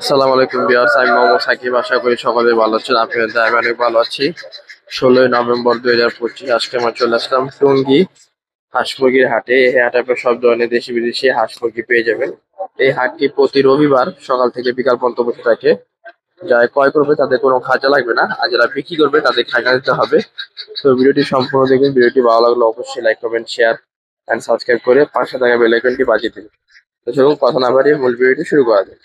আসসালামু আলাইকুম ভিউয়ার্স, আমি মোহাম্মদ সাকিব। আশা করি সকলে ভালো আছেন। আপনাদের আমি অনেক ভালো আছি। 16ই নভেম্বর 2025 আজকে আমরা চলে আসলাম টঙ্গী হাঁস মুরগির হাটে। এই হাটে আপনার সব ধরনের দেশি বিদেশি হাঁস মুরগি পেয়ে যাবেন। এই হাটটি প্রতি রবিবার সকাল থেকে বিকাল পর্যন্ত বসে থাকে। যারা ক্রয় করবে তাদের কোনো খাজা লাগবে না, আর যারা বিক্রি করবে তাদের খাজা দিতে হবে। তো ভিডিওটি সম্পূর্ণ দেখবেন। ভিডিওটি ভালো লাগলে অবশ্যই like comment share and subscribe করে পাশে থাকা বেল আইকনটি বাজিয়ে দিন। তো চলুন কথা না বাড়িয়ে মূল ভিডিওটি শুরু করা যাক।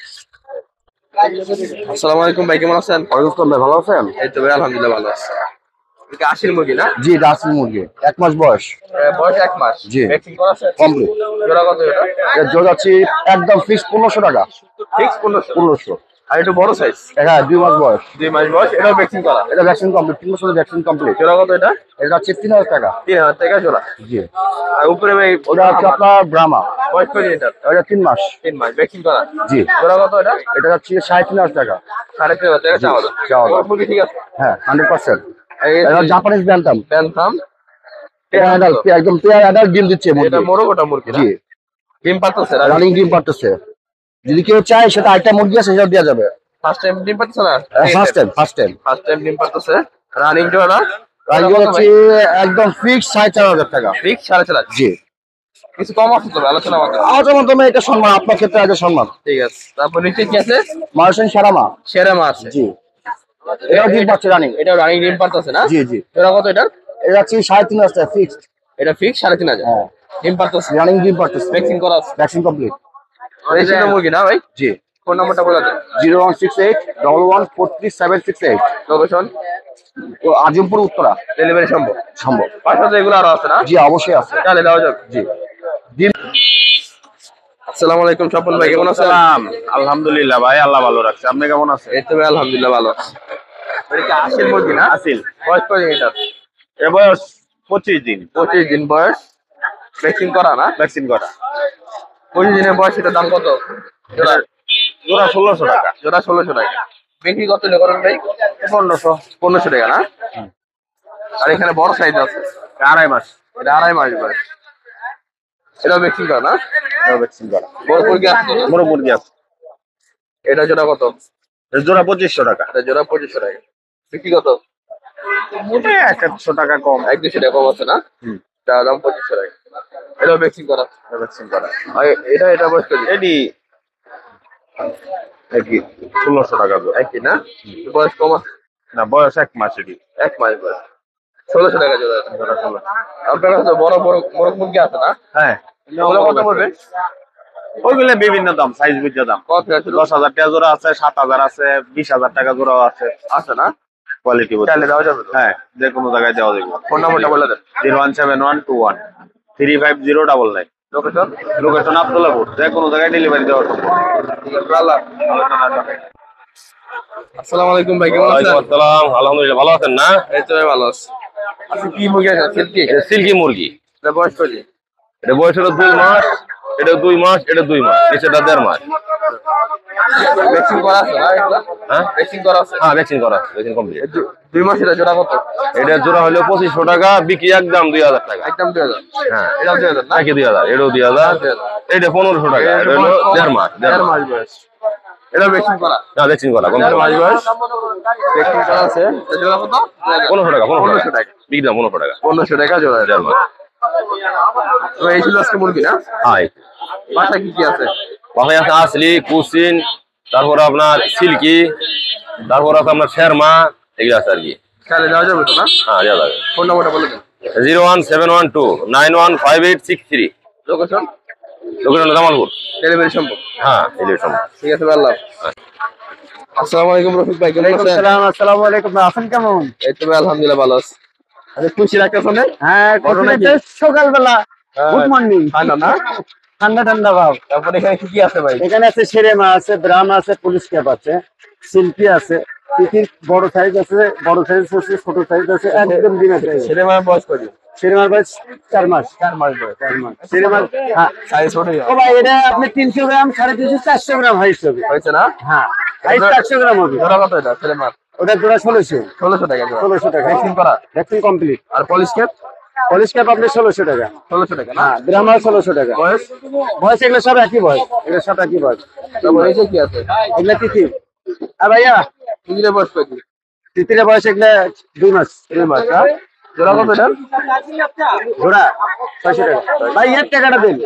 আসসালামু আলাইকুম ভাই, কেমন আছেন? ওয়ালাইকুম ভাই, ভালো আছেন? এই তো ভাই, আলহামদুলিল্লাহ ভালো আছি। এটা আশির মুরগি না? জি, এটা আসল মুরগি, 1 মাস বয়স। বয়স 1 মাস। জি। ভ্যাকসিন করা আছে? কমপ্লিট। জোড়া কত এটা? এর জোর যাচ্ছি একদম ফিক্স 1500 টাকা। ফিক্স 1500। 1500। আর একটু বড় সাইজ? হ্যাঁ, 2 মাস বয়স। 2 মাস বয়স, এটাও ভ্যাকসিন করা? এটা ভ্যাকসিন কমপ্লিট, 3 মাসের ভ্যাকসিন কমপ্লিট। জোড়া কত এটা? এটা যাচ্ছে 3000 টাকা। 3000 টাকা জোড়া। জি। আর উপরে ভাই ওটা হচ্ছে আপনার ব্রাহ্মা। বয়স কত এটা? এটা 3 মাস। 3 মাস ভ্যাকসিন করা। জি। জোড়া কত এটা? এটা যাচ্ছে 3500 টাকা। 3500 টাকা চাওয়া দাম। চাওয়া দাম। মুরগি ঠিক আছে? হ্যাঁ, 100%। এই এটা জাপানিজ ব্যান্টাম। প্যান্থাম। একদম পেয়ার অ্যাডাল্ট ডিম দিচ্ছে মুরগি। এটা মোরগোটা মুরগি না? জি। ডিম পারতেছে? রানিং ডিম পারতেছে। যদি কেউ চায় সেটা আরেকটা মুরগি আছে, সেটা দেওয়া যাবে। ফার্স্ট টাইম ডিম পারতেছে না? First time. ফার্স্ট টাইম ডিম পারতেছে। রানিং জোড়া? রানিং হচ্ছে একদম ফিক্স 4500 টাকা। ফিক্স 4.5 জি। কিছু কম আছে তো আলোচনা আমাদের? আমাদের মাধ্যমে এটা সম্মান, আপনার ক্ষেত্রে আগে সম্মান। ঠিক আছে। তারপর নিচে কি আছে? মার্শন সারামা। সেরা মাছ। জি। এটাও ডিম পাচ্ছে রানিং। এটা রানিং ডিম পারতেছে না? জি জি। জোড়া কত এটা? এটা হচ্ছে 3500 টাকা ফিক্সড। এটা ফিক্স 3500। হ্যাঁ, ডিম পারতেছে? রানিং ডিম পাচ্ছে। ভ্যাকসিন করা আছে? Vaccine complete. এই ছিল মুরগি না ভাই? জি। ফোন নাম্বারটা বলে দেন। 0168 1143 লোকেশন? ও আজিমপুর উত্তরা। ডেলিভারি সম্ভব? সম্ভব। পাশাপাশি এগুলো আরো আছে না? জি, অবশ্যই আছে। তাহলে দেওয়া যাবে। জি। ডিম। আসসালামু আলাইকুম স্বপন ভাই, কেমন আছেন? আলহামদুলিল্লাহ ভাই, আল্লাহ ভালো রাখছে। আপনি কেমন আছেন? এই তো ভাই, আলহামদুলিল্লাহ ভালো আছি। এটা কি আশির মুরগি না? আসিল। বয়স কত এটা? এর বয়স 25 দিন। 25 দিন বয়স। ভ্যাকসিন করা না? ভ্যাকসিন করা। 25 দিনের বয়স। এটার দাম কত? জোড়া? জোড়া 1600 টাকা। জোড়া 1600 টাকা। বিক্রি কত টাকা করেন ভাই? 1500। 1500 টাকা না? আর এখানে বড় সাইজ আছে? 2.5 মাস। এটা 2.5 মাস বয়স। এটাও ভ্যাকসিন করা না? ভ্যাকসিন করা। বড় মুরগি আছে তো? বড় মুরগি আছে। এটা জোড়া কত? এর জোড়া 2500 টাকা। এটা জোড়া 2500 টাকা। বিক্রি কত? 100 টাকা কম। 1-200 টাকা কম আছে না? তার দাম 2500 টাকা। এটাও ভ্যাকসিন করা? ভ্যাকসিন করা। আর এটা বয়স কত? এডি একই 1600 টাকা জোড়া। একই না? বয়স কম আছে? না, বয়স 1 মাস এডি। 1 মাস বয়স। 1600 টাকা জোড়া। জোড়া 1600। আপনার কাছে বড় বড় মোরগ মুরগি আছে না? হ্যাঁ। ওগুলো কত পড়বে? ওইগুলো বিভিন্ন দাম, সাইজ বুঝে দাম। কত আছে? 10,000 টাকা জোড়া আছে, 7,000 আছে, 20,000 টাকা জোড়া আছে। আছে না? কোয়ালিটি বুঝে। চাইলে দেওয়া যাবে তো? হ্যাঁ, যে কোনো জায়গায় দেওয়া যাবে। ফোন নাম্বারটা বলে দেন। 01712 35099। লোকেশন? লোকেশন আব্দুল্লাহপুর। যে কোনো জায়গায় ডেলিভারি দেওয়া সম্ভব। ঠিক আছে, আল্লাহ। আসসালামু আলাইকুম ভাই, কেমন আছেন? আসসালাম, আলহামদুলিল্লাহ ভালো আছেন না? এই তো ভাই ভালো আছি। আচ্ছা, কি মুরগি আছে? সিল্কি? এটা সিল্কি মুরগি। এটা বয়স কত? এটা বয়স হলো 2 মাস, এটা 2 মাস, এটা 2 মাস, এটা 1.5 মাস। ভ্যাকসিন করা আছে না এটা? হ্যাঁ, ভ্যাকসিন করা আছে? হ্যাঁ ভ্যাকসিন করা, ভ্যাকসিন কমপ্লিট। 2 মাস। এটা জোড়া কত? এটা জোড়া হলো 2500 টাকা, বিক্রি একদম 2000 টাকা। একদম 2000। হ্যাঁ, এটাও 2000 না? নাকি 2000, এটাও 2000, এটা 1500 টাকা। এটা হলো 1.5 মাস, 1.5 মাস বয়স। এটাও ভ্যাকসিন করা? না, ভ্যাকসিন করা, 1.5 মাস বয়স। ভ্যাকসিন করা আছে। এটা জোড়া কত? 1500 টাকা, 1500 টাকা। বিক্রি দাম 1500 টাকা। 1500 টাকা জোড়া। 1.5 মাস। তো এই ছিল আজকে মুরগি না? হাই, বাসা কি কি আছে? বাসায় আছে আসলি, কুসিন, তারপর আপনার সিল্কি, তারপর আছে আপনার শেরমা, এগুলো আছে আর কি। তাহলে দেওয়া যাবে তো না? হ্যাঁ, দেওয়া যাবে। ফোন নাম্বারটা বলে দেন। 01712915863। লোকেশন? লোকেশন জামালপুর। ডেলিভারি সম্ভব? হ্যাঁ, ডেলিভারি সম্ভব। ঠিক আছে ভাই, আল্লাহ। আসসালামু আলাইকুম রফিক ভাই, কেমন আছেন? আসসালামু আলাইকুম। আছেন কেমন? এই তো ভাই, আলহামদুলিল্লাহ ভালো আছি। আরে খুশি লাগতেছে না? হ্যাঁ, ঘটনা কি? সকালবেলা গুড মর্নিং। ঠান্ডা না? ঠান্ডা ঠান্ডা ভাব। তারপরে এখানে কি কি আছে ভাই? এখানে আছে সেরেমা আছে, ব্রাহ্মা আছে, পুলিশ ক্যাপ আছে, সিল্কি আছে, তিতির বড় সাইজ আছে, বড় সাইজ আছে, ছোট সাইজ আছে, একদম ডিমের সাইজ। ছেলে মেয়ে বয়স কত? সেরেমার বয়স 4 মাস। 4 মাস বয়স। 4 মাস সেরেমার। হ্যাঁ, সাইজ ছোটই ও ভাই, এটা আপনি 300 গ্রাম, 350, 400 গ্রাম হাইস হবে। হয়েছে না? হ্যাঁ, হাইস 400 গ্রাম হবে। জোড়া কত এটা ছেলে মার? ওটা জোড়া 1600। 1600 টাকা জোড়া। 1600 টাকা। ভ্যাকসিন করা? Vaccine complete. আর পলিশ কেপ? পলিশ ক্যাপ আপনি 1600 টাকা। 1600 টাকা না? হ্যাঁ ব্রাহ্মা 1600 টাকা। বয়স? বয়স এগুলো সব একই বয়স, এগুলো সব একই বয়স। তারপর এই যে কি আছে? এগুলা তিতির। ভাইয়া তিতিরের বয়স কত? তিতিরের বয়স এগুলা 2 মাস। 2 মাস না? জোড়া কত এটা? জোড়া 600 টাকা। ভাই এর টাকাটা দিন।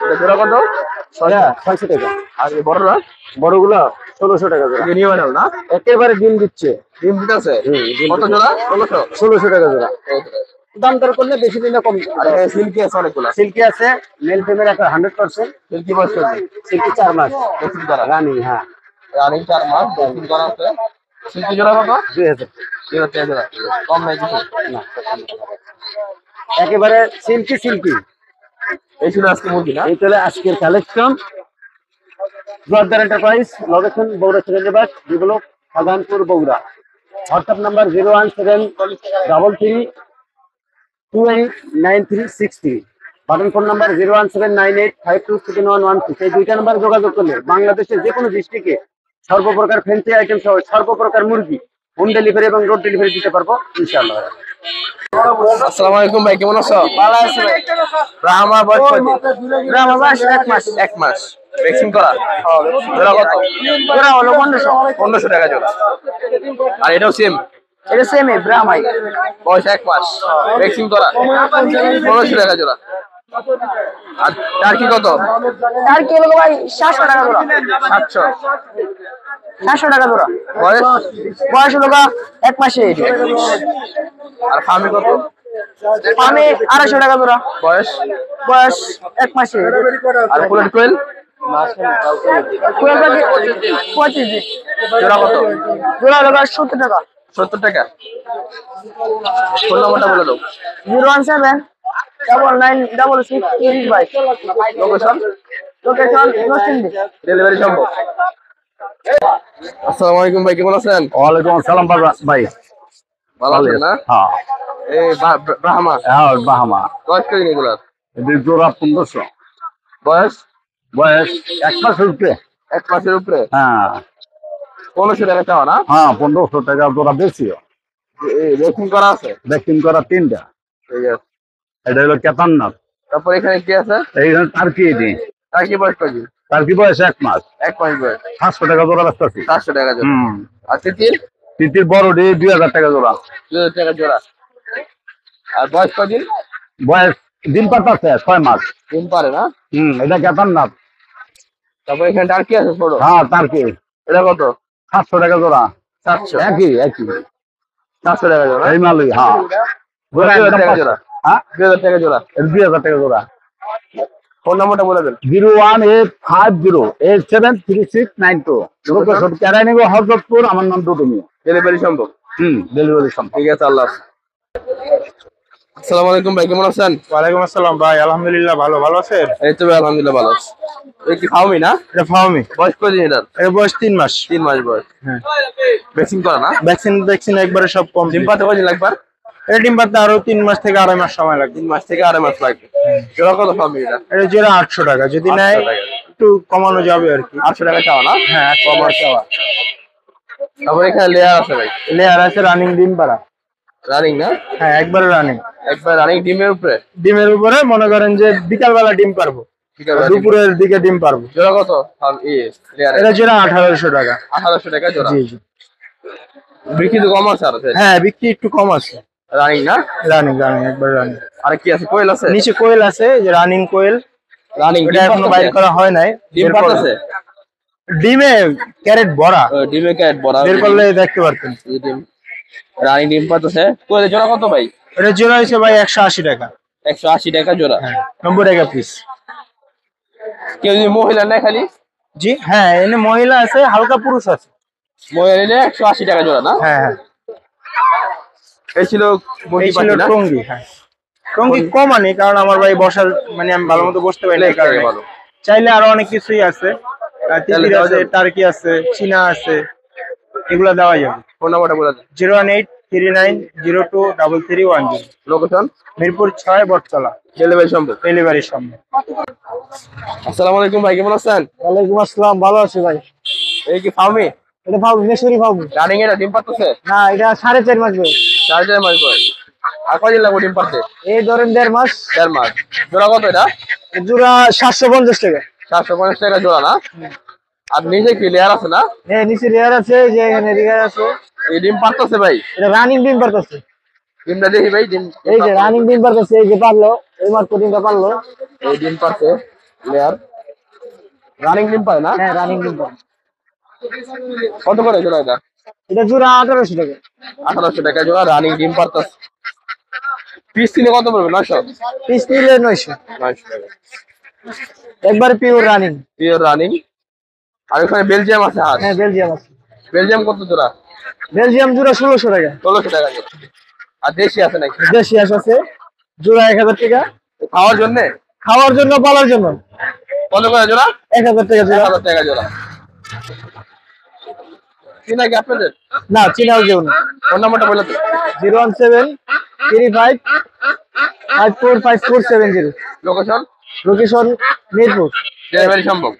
এটা জোড়া কত? 600 টাকা। আর এই বড়রা? বড়গুলো 1600 টাকা জোড়া। নিউ মডেল না? একেবারে ডিম দিচ্ছে। ডিম দিতেছে? ডিম কত জোড়া? 1600? 1600 টাকা জোড়া। দাম দর করলে বেশি দিন কম। আর সিল্কি আছে অনেকগুলো। সিল্কি আছে, মেল ফিমেল একটা 100%। সিল্কি বয়স কত? সিল্কি 4 মাস। বেশি করা। রানী, হ্যাঁ। রানিং 4 মাস, বেশি করা আছে। সিল্কি জোড়া কত? 2000। 2000 জোড়া। কম নাই কিছু? না, একেবারে সিল্কি সিল্কি। এই ছিল আজকে মুরগি না? এই চলে আজকের collection. Joardar enterprise, location Bogura Secunderabad, develop Sadharanpur Bogura. WhatsApp number 01733289363। Button phone number 01798527116। এই দুইটা নাম্বার যোগাযোগ করলে বাংলাদেশের যে কোনো ডিস্ট্রিক্টে সর্বপ্রকার ফ্যান্সি আইটেম সহ সর্বপ্রকার মুরগি হোম ডেলিভারি এবং রোড ডেলিভারি দিতে পারবো ইনশাআল্লাহ। আসসালামু আলাইকুম ভাই, কেমন আছো? ভালো আছি ভাই। ব্রাহ্মা বয়স কত? ব্রাহ্মা বয়স 1 মাস। 1 মাস। ভ্যাকসিন করা? জোড়া কত? জোড়া হলো 1500। 1500 টাকা জোড়া। আর এটাও সেম? এটা সেমই ব্রাহ্মাই। বয়স 1 মাস। ভ্যাকসিন করা? 1500 টাকা জোড়া। আর টার্কি কত? আর কি হলো ভাই 700 টাকা জোড়া। 700। 700 টাকা জোড়া। বয়স? বয়স হলো 1 মাসে। আর ফার্মি কত? আমি 250 টাকা জোড়া। বয়স? বয়স 1 মাসে। আর ফুলের কোয়েল? 25 দিন। জোড়া কত? জোড়া হলো 70 টাকা। 70 টাকা। ফোন নাম্বারটা বলে দাও। 017996635। লোকেশন? লোকেশন নরসিংদী। ডেলিভারি সম্ভব? আসসালামু আলাইকুম ভাই, কেমন আছেন? ওয়ালাইকুম আসসালাম ভাই। ভালো আছেন না? হ্যাঁ এই ব্রাহ্মা হ্যাঁ বাহামা। বয়স কত এগুলার? এদের জোড়া 1500। বয়স? বয়স 1 মাসের উপরে। 1 মাসের উপরে। হ্যাঁ 1500 টাকা চাওয়া না? হ্যাঁ 1500 টাকা জোড়া বেশি। ভ্যাকসিন করা আছে? ভ্যাকসিন করা 3টা। ঠিক আছে। এটা হলো কেতান্নাথ। তারপর এখানে কি আছে? এইখানে টার্কি এটি। তার কি বয়স কত? টার্কি বয়স 1 মাস। 1 মাস বয়স। 700 টাকা জোড়া বেচতেছি। 700 টাকা জোড়া। আর তিতির? তিতির বড় ডে 2000 টাকা জোড়া। 2000 টাকা জোড়া। আর বয়স কদিন? বয়স দিন পাতাছে 6 মাস। দিন পারে না? এটা কেতান্নাথ। তারপর এখানে টার্কি আছে ছোট? হ্যাঁ টার্কি। এটা কত? 700 টাকা জোড়া। 700। একই 700 টাকা জোড়া। এই মালই। হ্যাঁ 2000 টাকা জোড়া। হ্যাঁ 2000 টাকা জোড়া। 2000 টাকা জোড়া। ফোন নাম্বারটা বলে দেন। 01850873692। লোকেশন কেরানীগঞ্জ হযরতপুর। আমার নাম দুদুমি। ডেলিভারি সম্ভব? ডেলিভারি সম্ভব। ঠিক আছে, আল্লাহ হাফেজ। আসসালামু আলাইকুম ভাই, কেমন আছেন? ওয়ালাইকুম আসসালাম ভাই, আলহামদুলিল্লাহ ভালো। ভালো আছেন? এই তো ভাই, আলহামদুলিল্লাহ ভালো আছি। এই কি ফাউমি না? এটা ফার্মি। বয়স কদিন এটার? এর বয়স 3 মাস। 3 মাস বয়স। হ্যাঁ। ভ্যাকসিন করা না? ভ্যাকসিন একবারে সব কম। ডিম পাতে কদিন লাগবে? এটা ডিম পাততে আরো 3 মাস থেকে 2.5 মাস সময় লাগবে। 3 মাস থেকে 2.5 মাস লাগবে। জোড়া কত ফাউমি এটা? এটা যেটা 800 টাকা, যদি 800 নেয় টাকা। একটু কমানো যাবে আর কি। 800 টাকা চাওয়া না? হ্যাঁ 800 টাকা চাওয়া। তারপর এখানে লেয়ার আছে ভাই? লেয়ার আছে রানিং ডিম পাড়া। রানিং না? হ্যাঁ একবারে রানিং। একবার রানিং ডিমের উপরে? ডিমের উপরে মনে করেন যে বিকালবেলা ডিম পারবো, ঠিক আছে। দুপুরের দিকে ডিম পারবো। জোড়া কত লেয়ার? এটা যেটা 1800 টাকা। 1800 টাকা জোড়া। জি জি। বিক্রি তো কম আছে আর? হ্যাঁ বিক্রি একটু কম আছে। রানিং না? রানিং একবার রানিং। আর কি আছে? কোয়েল আছে? নিচে কোয়েল আছে, যে রানিং কোয়েল। রানিং এটা এখনো বাইর করা হয় নাই। ডিম পাতাছে? ডিমে ক্যারেট ভরা। ডিমে ক্যারেট ভরা। বের করলে দেখতে পারতেন। এই ডিম রানিং ডিম পাতাছে। কোয়েল জোড়া কত ভাই? এটা জোড়া হয়েছে ভাই 180 টাকা। 180 টাকা জোড়া। হ্যাঁ 90 টাকা পিস। কেউ যদি মহিলা নেয় খালি? জি হ্যাঁ, এনে মহিলা আছে, হালকা পুরুষ আছে। মহিলা নিলে 180 টাকা জোড়া না? হ্যাঁ হ্যাঁ। এই ছিল এই ছিল টঙ্গি। হ্যাঁ টঙ্গি কম আনি, কারণ আমার ভাই বসার মানে আমি ভালো মতো বসতে পারি না, এই কারণে। চাইলে আরো অনেক কিছুই আছে, তিতির আছে, টার্কি আছে, চীনা আছে, এগুলা দেওয়া যাবে। ফোন নাম্বারটা বলে দেন। 01839023310। লোকেশন? মিরপুর 6 বটতলা। ডেলিভারি সম্ভব? ডেলিভারির সামনে। আসসালামু আলাইকুম ভাই, কেমন আছেন? ওয়ালাইকুম আসসালাম, ভালো আছি ভাই। এই কি ফার্মি? এটা মেশরি ফাউমি। রানিং এটা ডিম পাতাছে? না এটা 4.5 মাস বয়স। 4.5 মাস বয়স। আর কয়দিন লাগবে ডিম পারতে? এই ধরেন 1.5 মাস। 1.5 মাস। জোড়া কত এটা? জোড়া 750 টাকা। 750 টাকা জোড়া না? আর নিচে কি লেয়ার আছে না? হ্যাঁ নিচে লেয়ার আছে, যে এখানে লেয়ার আছে। এই ডিম পারতেছে ভাই? এটা রানিং ডিম পারতেছে। ডিমটা দেখি ভাই, ডিম এই যে রানিং ডিম পারতেছে, এই যে পারলো, এই মাত্র ডিমটা পারলো। এই ডিম পারছে লেয়ার, রানিং ডিম পারে না? হ্যাঁ রানিং ডিম পারে। কত করে জোড়া এটা? এটা জোড়া 1800 টাকা। 1800 টাকা জোড়া, রানিং ডিম পারতেছে। পিস কিনে কত পড়বে? 900? পিস নিলে 900। 900 টাকা একবারে পিওর রানিং। Pure running. আর ওখানে বেলজিয়াম আছে হাঁস? হ্যাঁ বেলজিয়াম আছে। বেলজিয়াম কত জোড়া? বেলজিয়াম জোড়া 1600 টাকা। 1600 টাকা জোড়া। আর দেশি আছে নাকি? দেশি হাঁস আছে জোড়া 1000 টাকা। খাওয়ার জন্য? খাওয়ার জন্য, পালার জন্য কত করে জোড়া? 1000 টাকা জোড়া। 1000 টাকা জোড়া। কি নাকি আপনাদের? না চিনাও কেউ না। ফোন নাম্বারটা বলে তো। 01735545470। লোকেশন? লোকেশন মিরপুর। ডেলিভারি সম্ভব?